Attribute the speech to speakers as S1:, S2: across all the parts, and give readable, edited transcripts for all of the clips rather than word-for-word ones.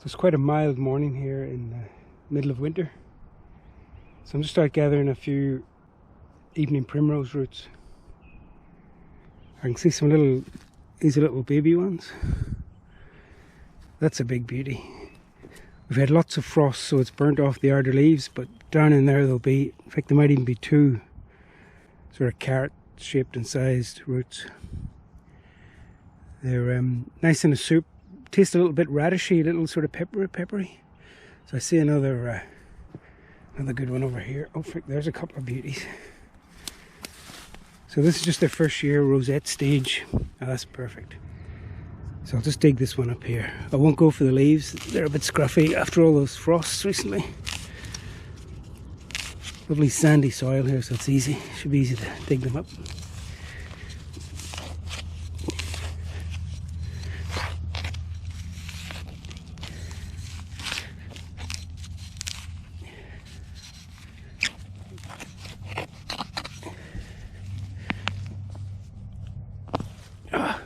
S1: It's quite a mild morning here in the middle of winter. So I'm just out gathering a few evening primrose roots. I can see some these are little baby ones. That's a big beauty. We've had lots of frost, so it's burnt off the outer leaves, but down in there they'll be, in fact there might even be two sort of carrot shaped and sized roots. They're nice in a soup. Taste a little bit radishy, a little sort of peppery. So I see another good one over here. Oh, frick, there's a couple of beauties. So this is just their first year rosette stage. Oh, that's perfect. So I'll just dig this one up here. I won't go for the leaves. They're a bit scruffy after all those frosts recently. Lovely sandy soil here, so it's easy. Should be easy to dig them up.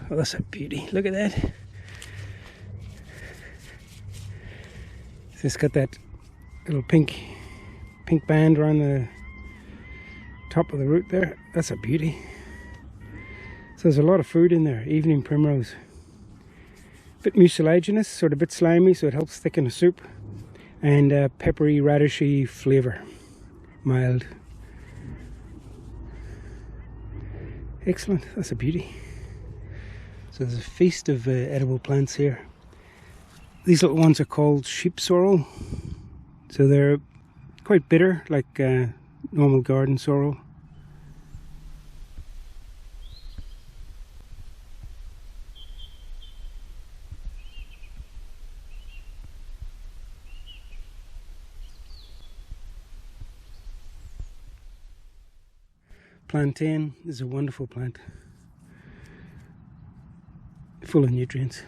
S1: Oh, that's a beauty. Look at that. So it's got that little pink band around the top of the root there. That's a beauty. So there's a lot of food in there. Evening primrose. A bit mucilaginous, sort of a bit slimy, so it helps thicken the soup. And peppery, radishy flavour. Mild. Excellent. That's a beauty. So there's a feast of edible plants here. These little ones are called sheep sorrel. So they're quite bitter, like normal garden sorrel. Plantain is a wonderful plant. Full of nutrients.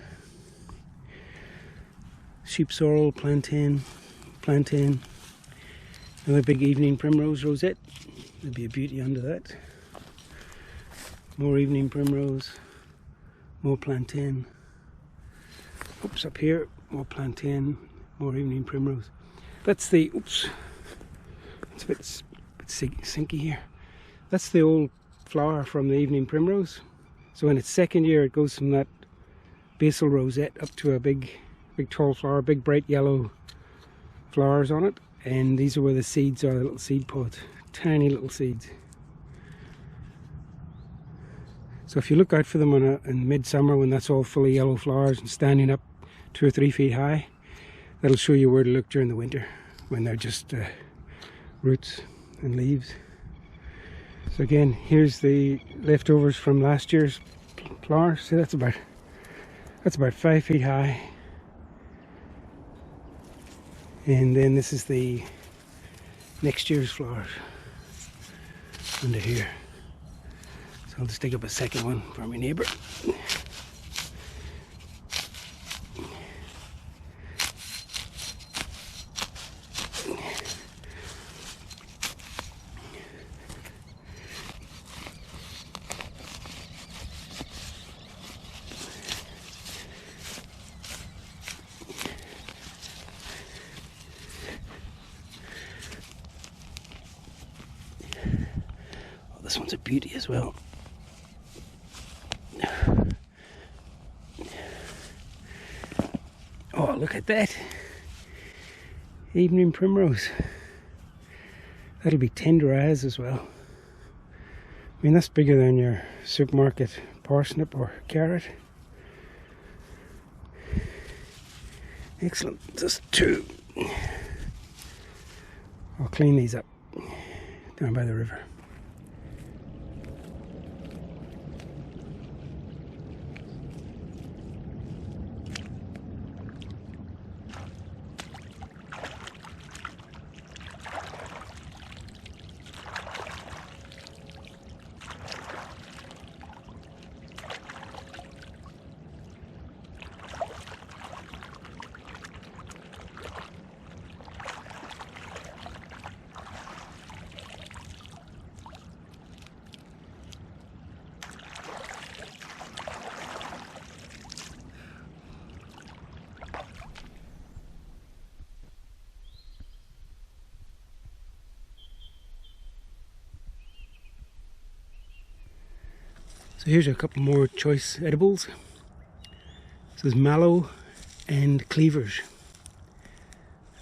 S1: Sheep sorrel, plantain, another big evening primrose rosette. There'll be a beauty under that. More evening primrose, more plantain. Oops, up here, more plantain, more evening primrose. That's the, oops, it's a bit sinky here. That's the old flower from the evening primrose. So in its second year it goes from that basal rosette up to a big tall flower, big bright yellow flowers on it, and these are where the seeds are, the little seed pods, tiny little seeds. So if you look out for them in midsummer when that's all full of yellow flowers and standing up 2 or 3 feet high, that'll show you where to look during the winter when they're just roots and leaves. So again, here's the leftovers from last year's flowers. See, that's about 5 feet high. And then this is the next year's flowers under here. So I'll just dig up a second one for my neighbour. This one's a beauty as well. Oh, look at that. Evening primrose. That'll be tender as well. I mean, that's bigger than your supermarket parsnip or carrot. Excellent. Just 2. I'll clean these up down by the river. So here's a couple more choice edibles. This is mallow and cleavers.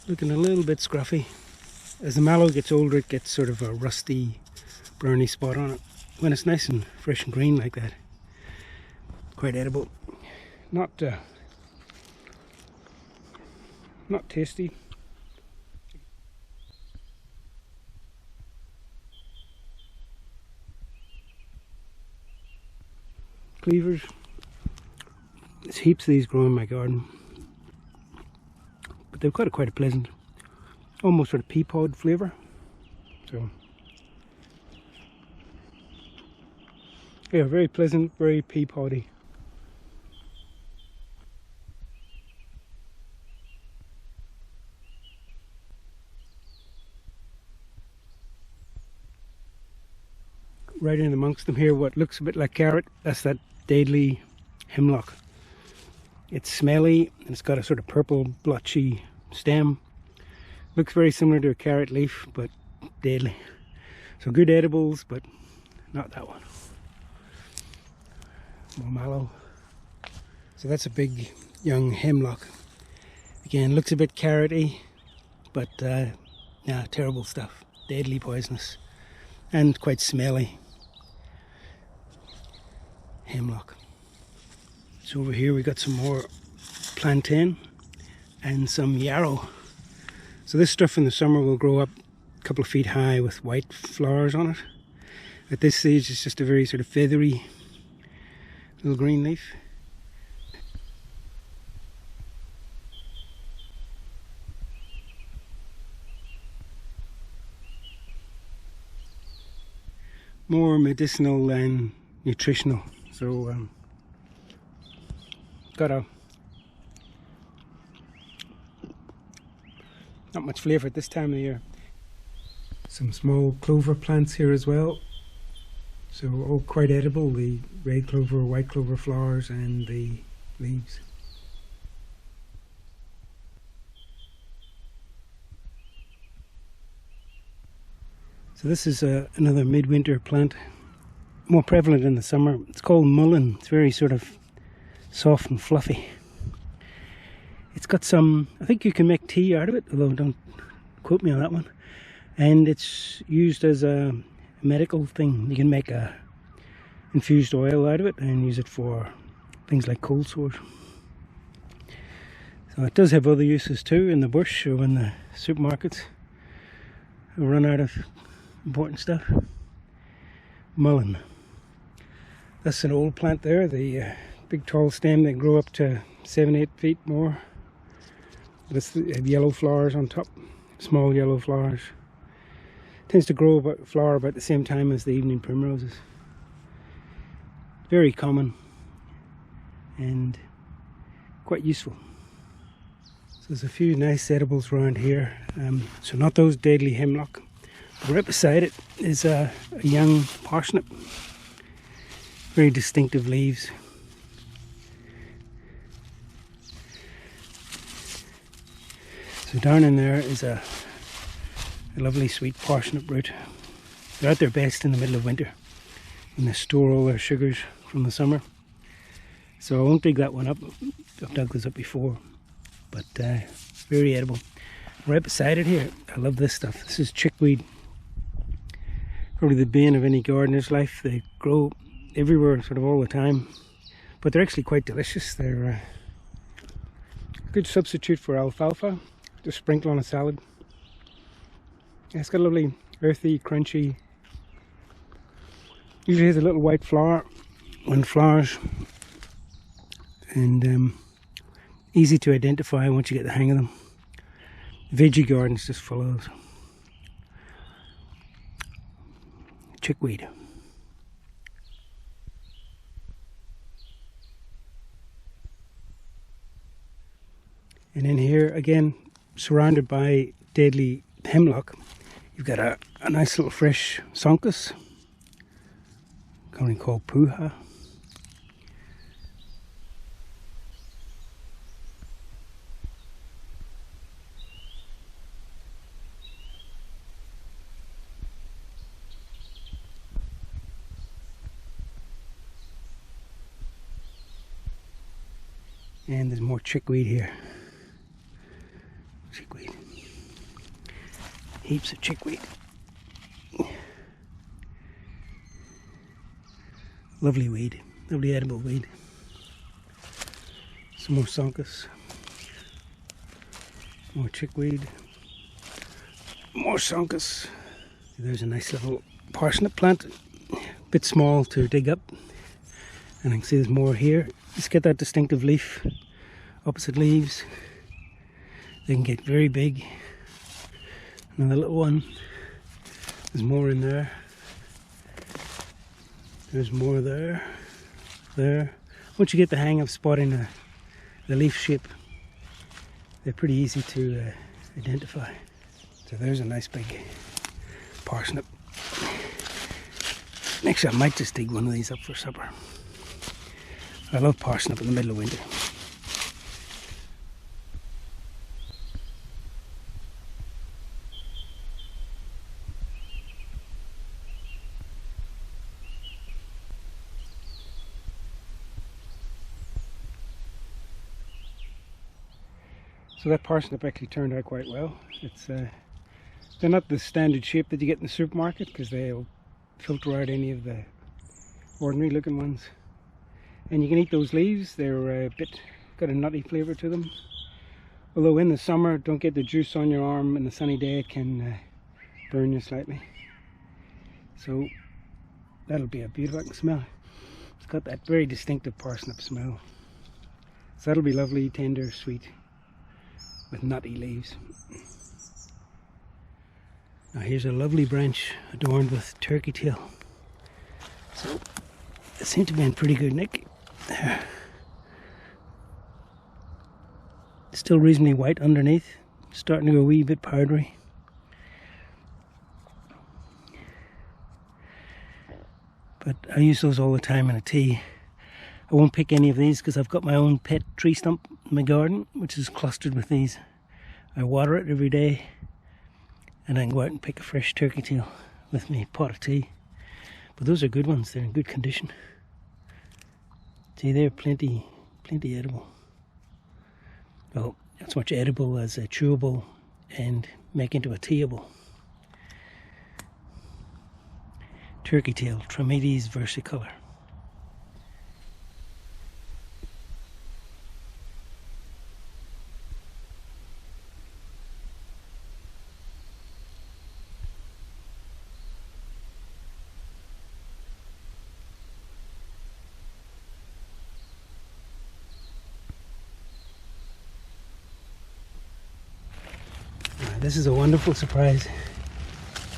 S1: Looking a little bit scruffy. As the mallow gets older, it gets sort of a rusty, browny spot on it. When it's nice and fresh and green like that, quite edible. Not tasty. Cleavers. There's heaps of these growing in my garden, but they've got quite a pleasant, almost sort of pea pod flavour. So yeah, very pleasant, very pea poddy. Right in amongst them here, what looks a bit like carrot, that's that deadly hemlock. It's smelly and it's got a sort of purple blotchy stem. Looks very similar to a carrot leaf, but deadly. So good edibles, but not that one. More mallow. So that's a big young hemlock. Again, looks a bit carroty, but yeah, terrible stuff. Deadly poisonous and quite smelly. Hemlock. So over here we got some more plantain and some yarrow. So this stuff in the summer will grow up a couple of feet high with white flowers on it. At this stage it's just a very sort of feathery little green leaf. More medicinal than nutritional. So got not much flavour at this time of the year. Some small clover plants here as well. So all quite edible, the red clover, white clover flowers and the leaves. So this is another midwinter plant, more prevalent in the summer. It's called mullein. It's very sort of soft and fluffy. It's got some, I think you can make tea out of it, although don't quote me on that one. And it's used as a medical thing. You can make a infused oil out of it and use it for things like cold sores. So it does have other uses too, in the bush or in the supermarkets. We'll run out of important stuff. Mullein. That's an old plant there, the big tall stem. They grow up to 7-8 feet more. That's the yellow flowers on top, small yellow flowers. Tends to flower about the same time as the evening primroses. Very common and quite useful. So there's a few nice edibles around here. So not those deadly hemlock. But right beside it is a young parsnip. Very distinctive leaves. So down in there is a lovely sweet parsnip root. They're at their best in the middle of winter and they store all their sugars from the summer. So I won't dig that one up. I've dug those up before, but very edible. Right beside it here, I love this stuff. This is chickweed. Probably the bane of any gardener's life. They grow everywhere, sort of all the time, but they're actually quite delicious. They're a good substitute for alfalfa. Just sprinkle on a salad. It's got a lovely earthy, crunchy. Usually has a little white flower when it flowers, and easy to identify once you get the hang of them. Veggie gardens just full of those. Chickweed. And in here again, surrounded by deadly hemlock, you've got a nice little fresh sonkus, commonly called puha. And there's more chickweed here. Chickweed. Heaps of chickweed. Lovely weed. Lovely edible weed. Some more sonkus. More chickweed. More sonkus. There's a nice little parsnip plant. A bit small to dig up. And I can see there's more here. Just get that distinctive leaf. Opposite leaves. They can get very big. Another little one. There's more in there. There's more there. There. Once you get the hang of spotting the leaf shape, they're pretty easy to identify. So there's a nice big parsnip. Next I might just dig one of these up for supper. I love parsnip in the middle of winter. So that parsnip actually turned out quite well. It's they're not the standard shape that you get in the supermarket because they'll filter out any of the ordinary looking ones. And you can eat those leaves. They're got a nutty flavour to them. Although in the summer, don't get the juice on your arm. In the sunny day, it can burn you slightly. So that'll be a beautiful looking smell. It's got that very distinctive parsnip smell. So that'll be lovely, tender, sweet, with nutty leaves. Now here's a lovely branch adorned with turkey tail. So it seems to be in pretty good nick. There. Still reasonably white underneath, starting to go a wee bit powdery. But I use those all the time in a tea. I won't pick any of these because I've got my own pet tree stump in my garden, which is clustered with these. I water it every day, and I can go out and pick a fresh turkey tail with my pot of tea. But those are good ones, they're in good condition. See, they're plenty edible. Well, as much edible as a chewable and make into a teable. Turkey tail, Trametes versicolor. This is a wonderful surprise.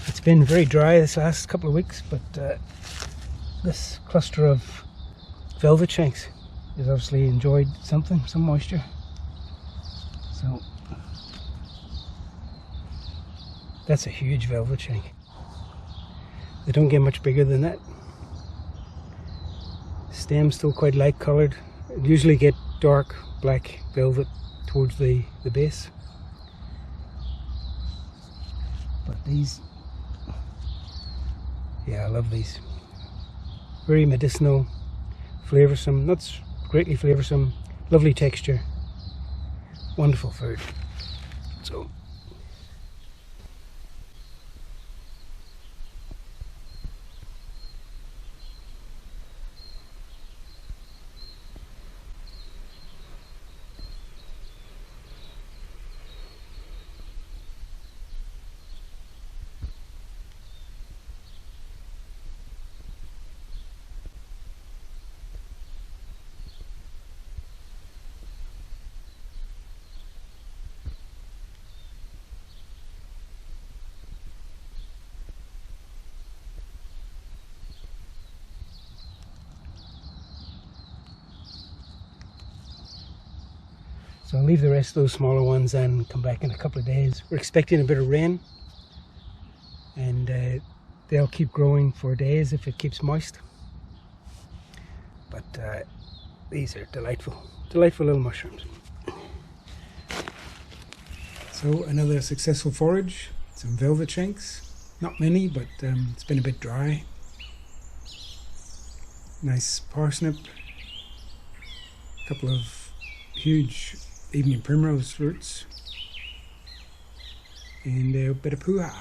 S1: It's been very dry this last couple of weeks, but this cluster of velvet shanks has obviously enjoyed some moisture. So that's a huge velvet shank. They don't get much bigger than that. Stem's still quite light coloured. Usually get dark black velvet towards the base. But these, yeah, I love these. Very medicinal, flavoursome, not greatly flavoursome, lovely texture, wonderful food. So I'll leave the rest of those smaller ones and come back in a couple of days. We're expecting a bit of rain, and they'll keep growing for days if it keeps moist. But these are delightful little mushrooms. So another successful forage, some velvet shanks. Not many, but it's been a bit dry. Nice parsnip, a couple of
S2: huge evening primrose roots, and a bit of puha.